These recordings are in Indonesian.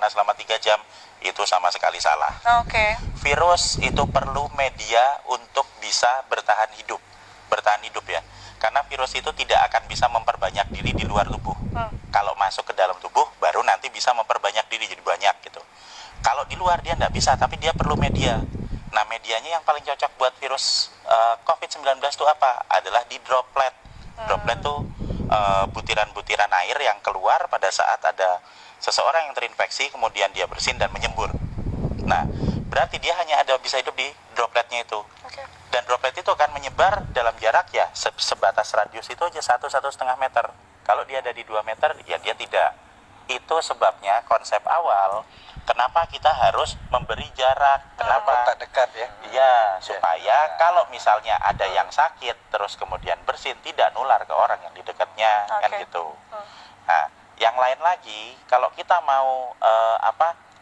sana selama 3 jam, itu sama sekali salah. Oke. Virus itu perlu media untuk bisa bertahan hidup ya. Karena virus itu tidak akan bisa memperbanyak diri di luar tubuh. Kalau masuk ke dalam tubuh, baru nanti bisa memperbanyak diri jadi banyak gitu. Kalau di luar dia nggak bisa, tapi dia perlu media. Nah, medianya yang paling cocok buat virus COVID-19 itu apa? Adalah di droplet. Droplet tuh butiran-butiran air yang keluar pada saat ada seseorang yang terinfeksi, kemudian dia bersin dan menyembur. Nah, berarti dia hanya bisa hidup di dropletnya itu. Dan droplet itu akan menyebar dalam jarak ya sebatas radius itu aja 1-1,5 meter. Kalau dia ada di 2 meter, ya dia tidak. Itu sebabnya konsep awal kenapa kita harus memberi jarak. Kenapa? Kontak dekat ya. Iya, supaya kalau misalnya ada yang sakit terus kemudian bersin, tidak nular ke orang yang di dekatnya, kan gitu. Nah, yang lain lagi, kalau kita mau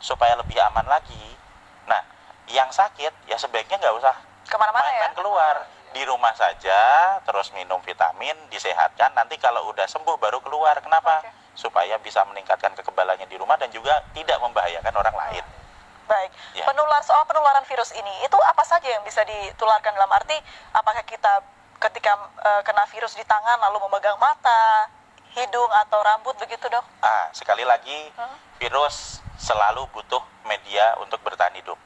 supaya lebih aman lagi, nah, yang sakit ya sebaiknya nggak usah Kemana-mana main-main keluar, di rumah saja, terus minum vitamin, disehatkan, nanti kalau udah sembuh baru keluar. Kenapa? Supaya bisa meningkatkan kekebalannya di rumah dan juga tidak membahayakan orang lain. Baik, Ya. soal penularan virus ini, itu apa saja yang bisa ditularkan? Dalam arti, apakah kita ketika kena virus di tangan lalu memegang mata, hidung, atau rambut begitu, Dok? Sekali lagi, virus selalu butuh media untuk bertahan hidup.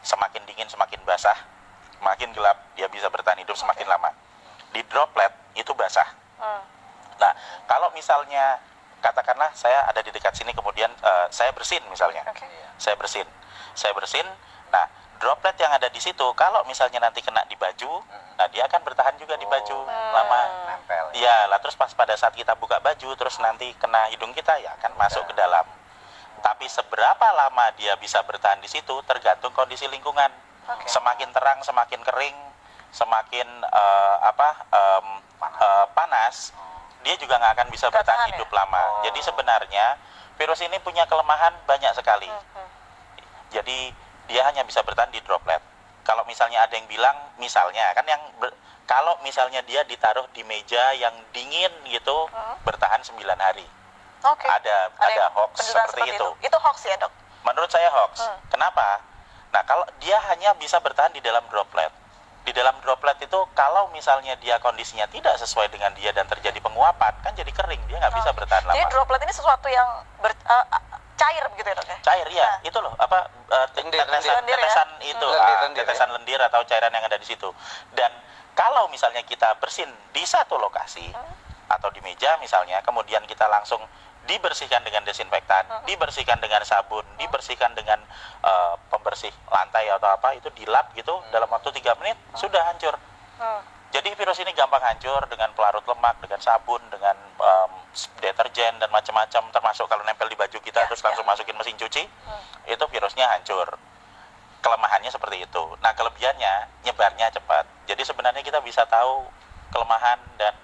Semakin dingin, semakin basah, semakin gelap, dia bisa bertahan hidup semakin lama. Di droplet, itu basah. Nah, kalau misalnya, katakanlah saya ada di dekat sini, kemudian saya bersin misalnya. Saya bersin, nah, droplet yang ada di situ, kalau misalnya nanti kena di baju, nah dia akan bertahan juga di baju lama. Nempel. Iya, lah terus pas pada saat kita buka baju, terus nanti kena hidung kita, ya akan masuk ke dalam. Tapi seberapa lama dia bisa bertahan di situ tergantung kondisi lingkungan. Semakin terang, semakin kering, semakin panas, dia juga nggak akan bisa bertahan hidup lama. Jadi sebenarnya virus ini punya kelemahan banyak sekali. Jadi dia hanya bisa bertahan di droplet. Kalau misalnya ada yang bilang, misalnya kan kalau misalnya dia ditaruh di meja yang dingin gitu, bertahan 9 hari. Ada hoax seperti itu. Itu hoax ya, Dok? Menurut saya hoax. Kenapa? Nah, kalau dia hanya bisa bertahan di dalam droplet. Di dalam droplet itu kalau misalnya dia kondisinya tidak sesuai dengan dia dan terjadi penguapan, kan jadi kering, dia nggak bisa bertahan lama. Jadi droplet ini sesuatu yang cair begitu ya, Dok? Ya? Cair, ya. Itu loh, tetesan lendir atau cairan yang ada di situ. Dan kalau misalnya kita bersin di satu lokasi atau di meja misalnya, kemudian kita langsung dibersihkan dengan desinfektan, dibersihkan dengan sabun, dibersihkan dengan pembersih lantai atau apa, itu dilap gitu, dalam waktu 3 menit sudah hancur. Jadi virus ini gampang hancur dengan pelarut lemak, dengan sabun, dengan deterjen dan macam-macam, termasuk kalau nempel di baju kita terus langsung masukin mesin cuci, itu virusnya hancur. Kelemahannya seperti itu. Nah, kelebihannya nyebarnya cepat. Jadi sebenarnya kita bisa tahu kelemahan dan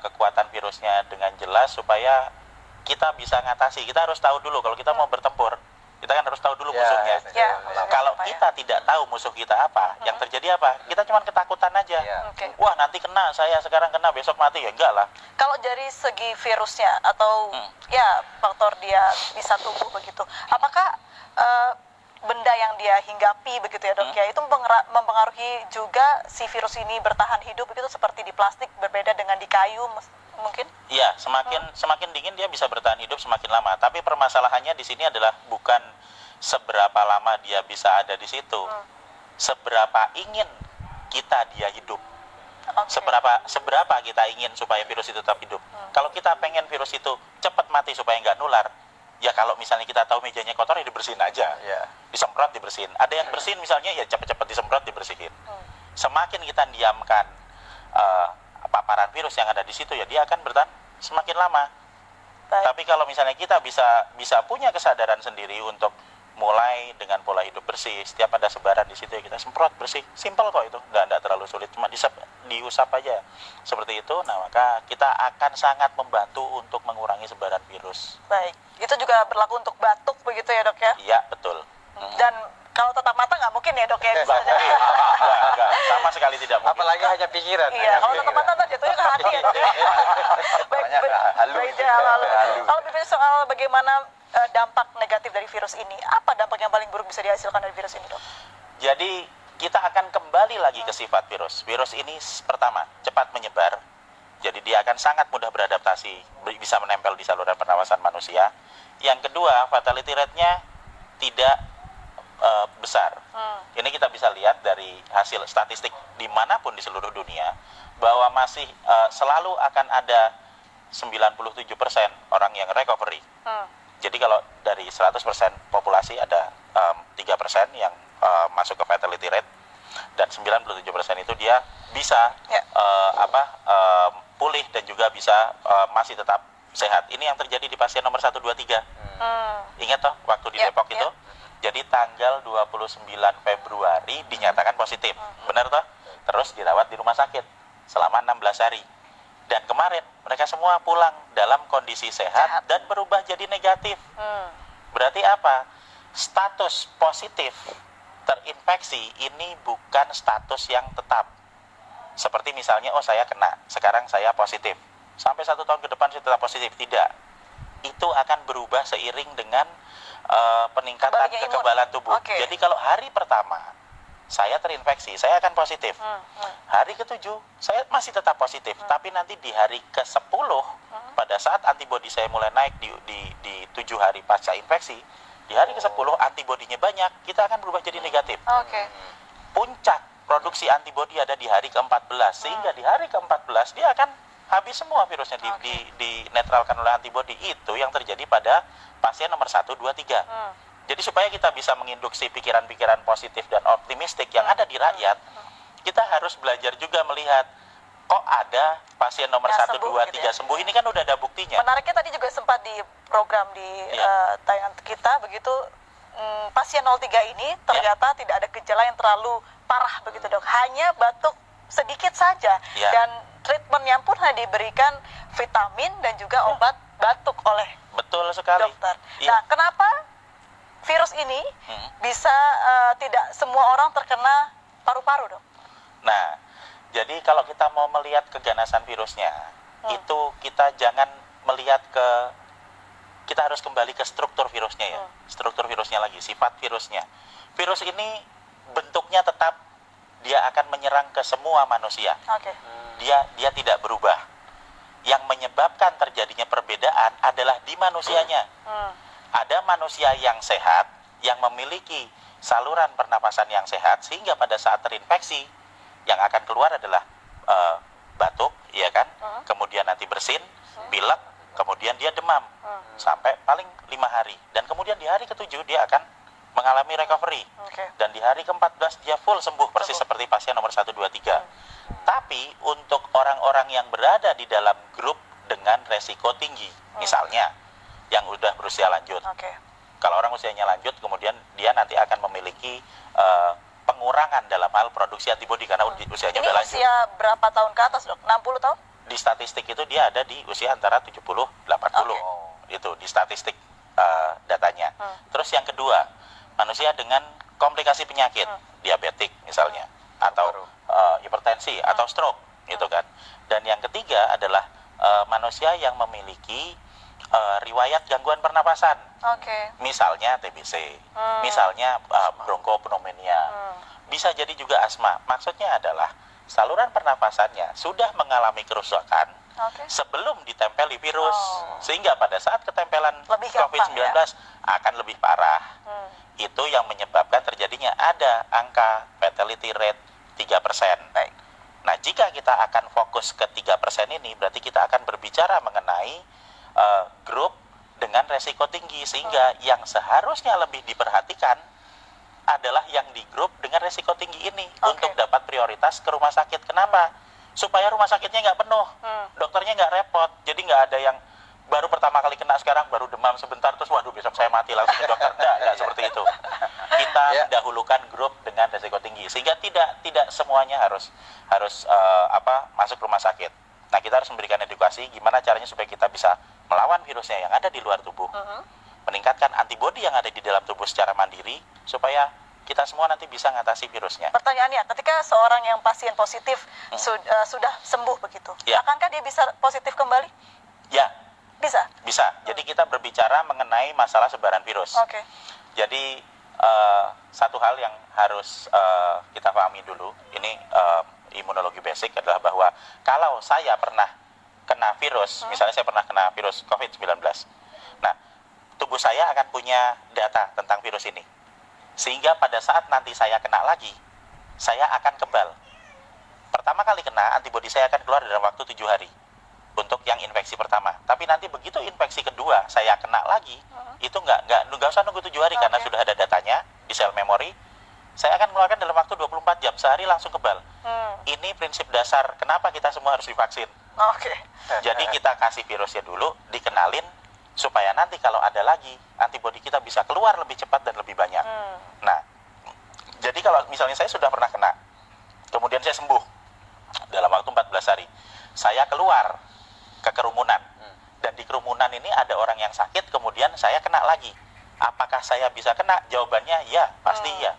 kekuatan virusnya dengan jelas supaya kita bisa ngatasi. Kita harus tahu dulu kalau kita mau bertempur, kita kan harus tahu dulu musuhnya. Kalau kita tidak tahu musuh kita apa, yang terjadi apa? Kita cuma ketakutan aja. Wah, nanti kena, saya sekarang kena, besok mati, ya enggak lah. Kalau dari segi virusnya atau ya faktor dia bisa tumbuh begitu, apakah benda yang dia hinggapi begitu ya, Dok, ya, itu mempengaruhi juga si virus ini bertahan hidup begitu, seperti di plastik berbeda dengan di kayu mungkin? Iya, semakin dingin dia bisa bertahan hidup semakin lama. Tapi permasalahannya di sini adalah bukan seberapa lama dia bisa ada di situ, seberapa ingin kita dia hidup. Seberapa kita ingin supaya virus itu tetap hidup. Kalau kita pengen virus itu cepat mati supaya nggak nular, ya kalau misalnya kita tahu mejanya kotor, ya dibersihin aja, disemprot, dibersihin. Ada yang bersihin misalnya, ya cepat-cepat disemprot, dibersihin. Semakin kita diamkan paparan virus yang ada di situ, ya dia akan bertahan semakin lama. Tapi kalau misalnya kita bisa punya kesadaran sendiri untuk mulai dengan pola hidup bersih, setiap ada sebaran di situ ya kita semprot bersih, simple kok itu, nggak terlalu sulit, cuma diusap aja seperti itu. Nah, maka kita akan sangat membantu untuk mengurangi sebaran virus. Baik, itu juga berlaku untuk batuk begitu ya, Dok, ya? Iya, betul. Dan kalau tetap mata nggak mungkin ya, Dok, ya? Enggak, sama sekali tidak mungkin. Apalagi hanya pikiran. Iya, kalau tetap mata jatuhnya ke hati ya, Dok. Baik, halu. kalau berbicara soal bagaimana dampak negatif dari virus ini, apa dampak yang paling buruk bisa dihasilkan dari virus ini, Dok? Jadi kita akan kembali lagi ke sifat virus. Virus ini pertama, cepat menyebar. Jadi dia akan sangat mudah beradaptasi, bisa menempel di saluran pernapasan manusia. Yang kedua, fatality rate-nya tidak besar. Ini kita bisa lihat dari hasil statistik dimanapun di seluruh dunia, bahwa masih selalu akan ada 97% orang yang recovery. Jadi kalau dari 100% populasi ada 3% yang masuk ke fatality rate, dan 97% itu dia bisa pulih dan juga bisa masih tetap sehat. Ini yang terjadi di pasien nomor 1, 2, 3. Ingat toh waktu di Depok itu? Jadi tanggal 29 Februari dinyatakan positif. Benar toh? Terus dirawat di rumah sakit selama 16 hari. Dan kemarin mereka semua pulang dalam kondisi sehat dan berubah jadi negatif. Berarti apa? Status positif terinfeksi ini bukan status yang tetap. Seperti misalnya, oh saya kena, sekarang saya positif. Sampai 1 tahun ke depan saya tetap positif. Tidak. Itu akan berubah seiring dengan peningkatan kekebalan tubuh. Jadi kalau hari pertama saya terinfeksi, saya akan positif. Hari ke-7 saya masih tetap positif, tapi nanti di hari ke-10 pada saat antibodi saya mulai naik di 7 hari pasca infeksi, di hari ke-10 antibodinya banyak, kita akan berubah jadi negatif. Puncak produksi antibodi ada di hari ke-14, sehingga di hari ke-14 dia akan habis semua virusnya, dinetralkan oleh antibodi. Itu yang terjadi pada pasien nomor 1, 2, 3. Jadi supaya kita bisa menginduksi pikiran-pikiran positif dan optimistik yang ada di rakyat, kita harus belajar juga melihat, kok ada pasien nomor 1, 2, 3 sembuh, ini kan udah ada buktinya. Menariknya tadi juga sempat di program di tayangan kita, begitu pasien 03 ini ternyata tidak ada gejala yang terlalu parah begitu, Dok. Hanya batuk sedikit saja, dan treatmentnya pun hanya diberikan vitamin dan juga obat batuk oleh dokter. Nah, kenapa virus ini bisa tidak semua orang terkena paru-paru, Dok? Nah, jadi kalau kita mau melihat keganasan virusnya, itu kita jangan melihat kita harus kembali ke struktur virusnya ya. Struktur virusnya lagi, sifat virusnya. Virus ini bentuknya tetap, dia akan menyerang ke semua manusia. Dia tidak berubah. Yang menyebabkan terjadinya perbedaan adalah di manusianya. Ada manusia yang sehat, yang memiliki saluran pernapasan yang sehat, sehingga pada saat terinfeksi yang akan keluar adalah batuk, ya kan? Kemudian nanti bersin, pilek, kemudian dia demam sampai paling 5 hari, dan kemudian di hari ke-7 dia akan mengalami recovery, dan di hari ke-14 dia full sembuh, persis seperti pasien nomor 1, 2, 3. Tapi untuk orang-orang yang berada di dalam grup dengan resiko tinggi, misalnya yang udah berusia lanjut, kalau orang usianya lanjut, kemudian dia nanti akan memiliki pengurangan dalam hal produksi antibodi karena usianya udah lanjut. Usia berapa tahun ke atas, Dok? 60 tahun? Di statistik itu dia ada di usia antara 70-80. Itu di statistik datanya. Terus yang kedua, manusia dengan komplikasi penyakit, diabetik misalnya, atau hipertensi atau stroke, gitu kan. Dan yang ketiga adalah manusia yang memiliki riwayat gangguan pernapasan, misalnya TBC, misalnya bronkopneumonia, bisa jadi juga asma. Maksudnya adalah saluran pernapasannya sudah mengalami kerusakan sebelum ditempeli virus, sehingga pada saat ketempelan COVID-19 akan lebih parah. Itu yang menyebabkan terjadinya ada angka fatality rate 3%. Nah, jika kita akan fokus ke 3% ini, berarti kita akan berbicara mengenai grup dengan resiko tinggi, sehingga yang seharusnya lebih diperhatikan adalah yang di grup dengan resiko tinggi ini untuk dapat prioritas ke rumah sakit. Kenapa? Supaya rumah sakitnya nggak penuh, dokternya nggak repot. Jadi nggak ada yang baru pertama kali kena sekarang baru demam sebentar terus waduh besok saya mati langsung ke dokter. Nggak seperti itu. Kita mendahulukan grup dengan resiko tinggi, sehingga tidak semuanya harus masuk rumah sakit. Nah, kita harus memberikan edukasi gimana caranya supaya kita bisa melawan virusnya yang ada di luar tubuh, meningkatkan antibodi yang ada di dalam tubuh secara mandiri, supaya kita semua nanti bisa mengatasi virusnya. Pertanyaannya, ketika seorang yang pasien positif sudah sembuh begitu, akankah dia bisa positif kembali? Ya, Bisa? Bisa. Jadi kita berbicara mengenai masalah sebaran virus. Oke. Jadi satu hal yang harus kita pahami dulu, ini imunologi basic adalah bahwa kalau saya pernah kena virus, misalnya saya pernah kena virus COVID-19, nah tubuh saya akan punya data tentang virus ini. Sehingga pada saat nanti saya kena lagi, saya akan kebal. Pertama kali kena, antibodi saya akan keluar dalam waktu 7 hari untuk yang infeksi pertama. Tapi nanti begitu infeksi kedua saya kena lagi, itu nggak usah nunggu 7 hari karena sudah ada datanya di sel memori. Saya akan mengeluarkan dalam waktu 24 jam, sehari langsung kebal. Ini prinsip dasar kenapa kita semua harus divaksin. Oke. Jadi kita kasih virusnya dulu, dikenalin, supaya nanti kalau ada lagi, antibodi kita bisa keluar lebih cepat dan lebih banyak. Nah, jadi kalau misalnya saya sudah pernah kena, kemudian saya sembuh dalam waktu 14 hari, saya keluar ke kerumunan, dan di kerumunan ini ada orang yang sakit, kemudian saya kena lagi. Apakah saya bisa kena? Jawabannya ya, pasti ya.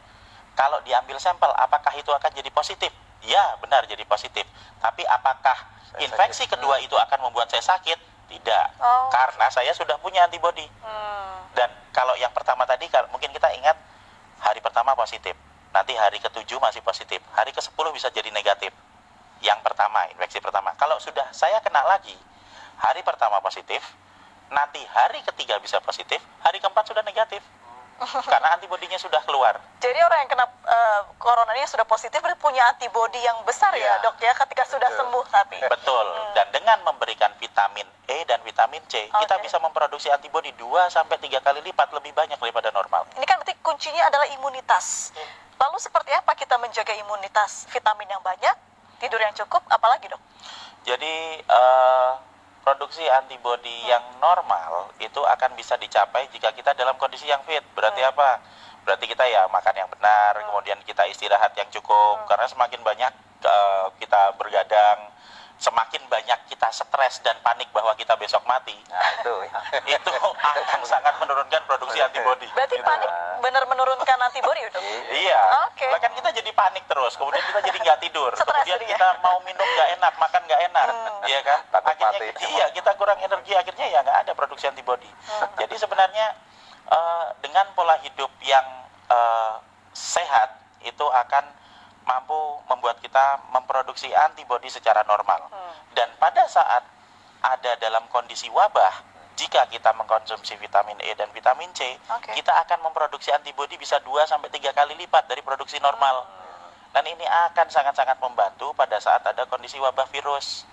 Kalau diambil sampel, apakah itu akan jadi positif? Ya, benar jadi positif. Tapi apakah infeksi kedua itu akan membuat saya sakit? Tidak, karena saya sudah punya antibodi. Dan kalau yang pertama tadi, mungkin kita ingat hari pertama positif, nanti hari ke-7 masih positif, hari ke-10 bisa jadi negatif. Yang pertama, infeksi pertama. Kalau sudah saya kena lagi, hari pertama positif, nanti hari ketiga bisa positif, hari keempat sudah negatif. Karena antibodinya sudah keluar. Jadi orang yang kena coronanya sudah positif berarti punya antibodi yang besar ya dok ya ketika sudah sembuh tapi. Betul. Dan dengan memberikan vitamin E dan vitamin C, kita bisa memproduksi antibodi 2-3 kali lipat lebih banyak daripada normal. Ini kan berarti kuncinya adalah imunitas. Lalu seperti apa kita menjaga imunitas? Vitamin yang banyak, tidur yang cukup, apalagi dok? Jadi produksi antibodi yang normal itu akan bisa dicapai jika kita dalam kondisi yang fit. Berarti apa? Berarti kita ya makan yang benar, kemudian kita istirahat yang cukup. Karena semakin banyak kita bergadang, semakin banyak kita stres dan panik bahwa kita besok mati. Nah, itu akan sangat menurunkan produksi antibodi. Berarti panik benar menurunkan antibodi dok? Iya. Oke. Bahkan kita jadi panik terus, kemudian kita jadi nggak tidur, Stres kemudian jadi ya? kita mau minum nggak enak, makan nggak enak, iya kan? Takut Akhirnya mati. iya kita kurang energi, akhirnya ya nggak ada produksi antibodi. Jadi sebenarnya dengan pola hidup yang sehat itu akan mampu membuat kita memproduksi antibodi secara normal. Dan pada saat ada dalam kondisi wabah, jika kita mengkonsumsi vitamin E dan vitamin C, kita akan memproduksi antibodi bisa 2-3 kali lipat dari produksi normal. Dan ini akan sangat-sangat membantu pada saat ada kondisi wabah virus.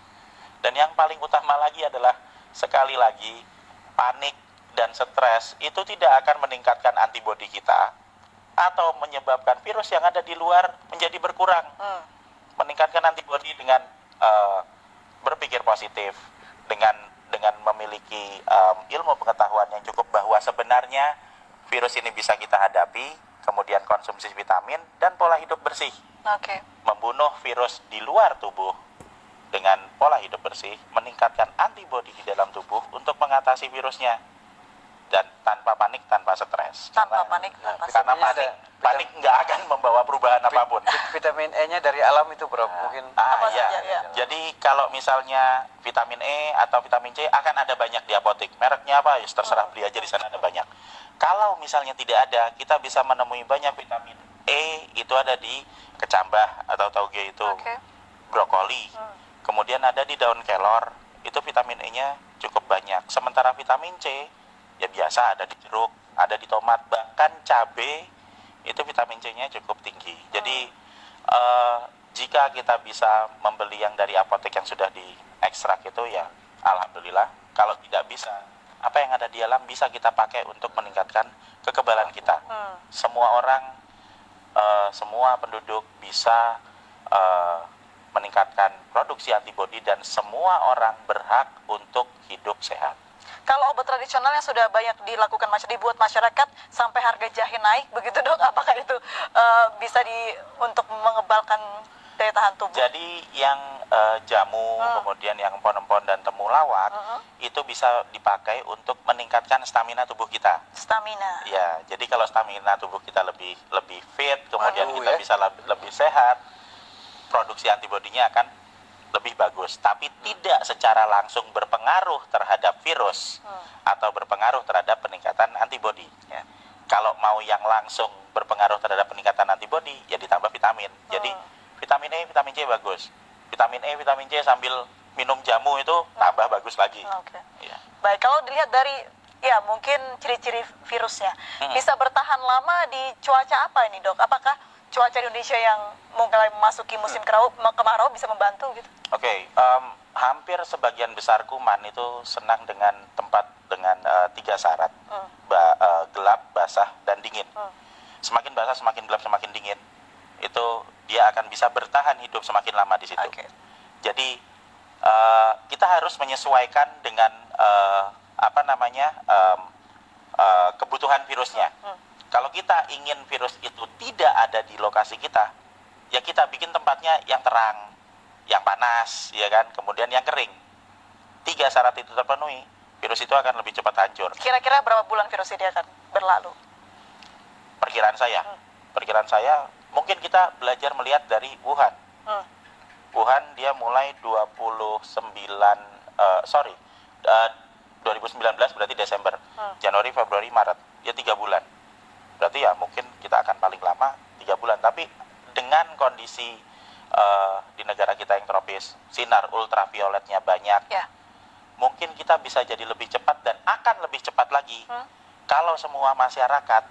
Dan yang paling utama lagi adalah, sekali lagi, panik dan stres itu tidak akan meningkatkan antibodi kita atau menyebabkan virus yang ada di luar menjadi berkurang. Meningkatkan antibodi dengan berpikir positif, dengan memiliki ilmu pengetahuan yang cukup bahwa sebenarnya virus ini bisa kita hadapi, kemudian konsumsi vitamin dan pola hidup bersih. Membunuh virus di luar tubuh dengan pola hidup bersih, meningkatkan antibodi di dalam tubuh untuk mengatasi virusnya. Dan tanpa panik, tanpa stres. Tanpa panik, tanpa stres. Karena panik nggak akan membawa perubahan apapun. Vitamin E-nya dari alam itu bro, mungkin. Apa Iya. saja, ya. Jadi kalau misalnya vitamin E atau vitamin C akan ada banyak di apotek. Mereknya apa? Ya terserah, beli aja di sana ada banyak. Kalau misalnya tidak ada, kita bisa menemui banyak vitamin E itu ada di kecambah atau tauge itu, brokoli. Kemudian ada di daun kelor, itu vitamin E-nya cukup banyak. Sementara vitamin C ya biasa ada di jeruk, ada di tomat, bahkan cabai itu vitamin C-nya cukup tinggi. Jadi jika kita bisa membeli yang dari apotek yang sudah diekstrak itu ya alhamdulillah. Kalau tidak bisa, apa yang ada di alam bisa kita pakai untuk meningkatkan kekebalan kita. Semua orang, semua penduduk bisa meningkatkan produksi antibodi dan semua orang berhak untuk hidup sehat. Kalau obat tradisional yang sudah banyak dilakukan dibuat masyarakat sampai harga jahe naik begitu dok, apakah itu bisa untuk mengebalkan daya tahan tubuh? Jadi yang jamu, kemudian yang empon-empon dan temulawak itu bisa dipakai untuk meningkatkan stamina tubuh kita. Stamina. Ya, jadi kalau stamina tubuh kita lebih fit, kemudian kita bisa lebih sehat, produksi antibodinya akan lebih bagus, tapi tidak secara langsung berpengaruh terhadap virus atau berpengaruh terhadap peningkatan antibodi. Ya. Kalau mau yang langsung berpengaruh terhadap peningkatan antibodi, ya ditambah vitamin. Jadi vitamin E, vitamin C bagus. Vitamin E, vitamin C sambil minum jamu itu tambah bagus lagi. Oke. Ya. Baik, kalau dilihat dari ya mungkin ciri-ciri virusnya bisa bertahan lama di cuaca apa ini, Dok? Apakah cuaca Indonesia yang mulai memasuki musim kemarau bisa membantu gitu? Oke, hampir sebagian besar kuman itu senang dengan tempat dengan 3 syarat, gelap, basah, dan dingin. Semakin basah, semakin gelap, semakin dingin, itu dia akan bisa bertahan hidup semakin lama di situ. Oke. Jadi kita harus menyesuaikan dengan kebutuhan virusnya. Kalau kita ingin virus itu tidak ada di lokasi kita, ya kita bikin tempatnya yang terang, yang panas, ya kan, kemudian yang kering. 3 syarat itu terpenuhi, virus itu akan lebih cepat hancur. Kira-kira berapa bulan virus ini akan berlalu? Perkiraan saya, mungkin kita belajar melihat dari Wuhan. Wuhan dia mulai 2019 berarti Desember, Januari, Februari, Maret, ya 3 bulan. Berarti ya mungkin kita akan paling lama 3 bulan. Tapi dengan kondisi di negara kita yang tropis, sinar ultravioletnya banyak, Ya. mungkin kita bisa jadi lebih cepat dan akan lebih cepat lagi kalau semua masyarakat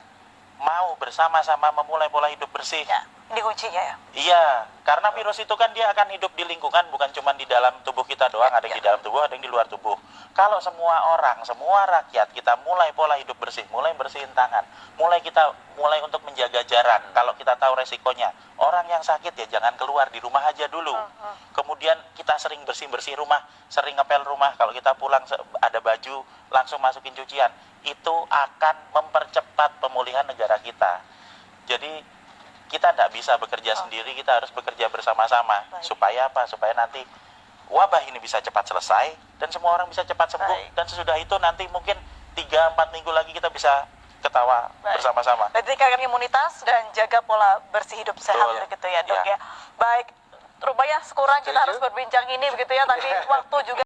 mau bersama-sama memulai pola hidup bersih. Ya, ini kuncinya ya. Iya, karena virus itu kan dia akan hidup di lingkungan, bukan cuma di dalam tubuh kita doang, ada yang di dalam tubuh, ada yang di luar tubuh. Kalau semua orang, semua rakyat kita mulai pola hidup bersih, mulai bersihin tangan, mulai untuk menjaga jarak. Kalau kita tahu resikonya, orang yang sakit ya jangan keluar, di rumah aja dulu. Kemudian kita sering bersih-bersih rumah, sering ngepel rumah. Kalau kita pulang ada baju, langsung masukin cucian. Itu akan mempercepat pemulihan negara kita. Jadi kita tidak bisa bekerja sendiri, kita harus bekerja bersama-sama. Supaya apa? Supaya nanti wabah ini bisa cepat selesai dan semua orang bisa cepat sembuh. Dan sesudah itu nanti mungkin 3-4 minggu lagi kita bisa ketawa bersama-sama. Berarti tingkatkan imunitas dan jaga pola bersih hidup sehat begitu ya, Dok ya. Baik, rupanya sekurang kita harus berbincang ini begitu ya, tapi waktu juga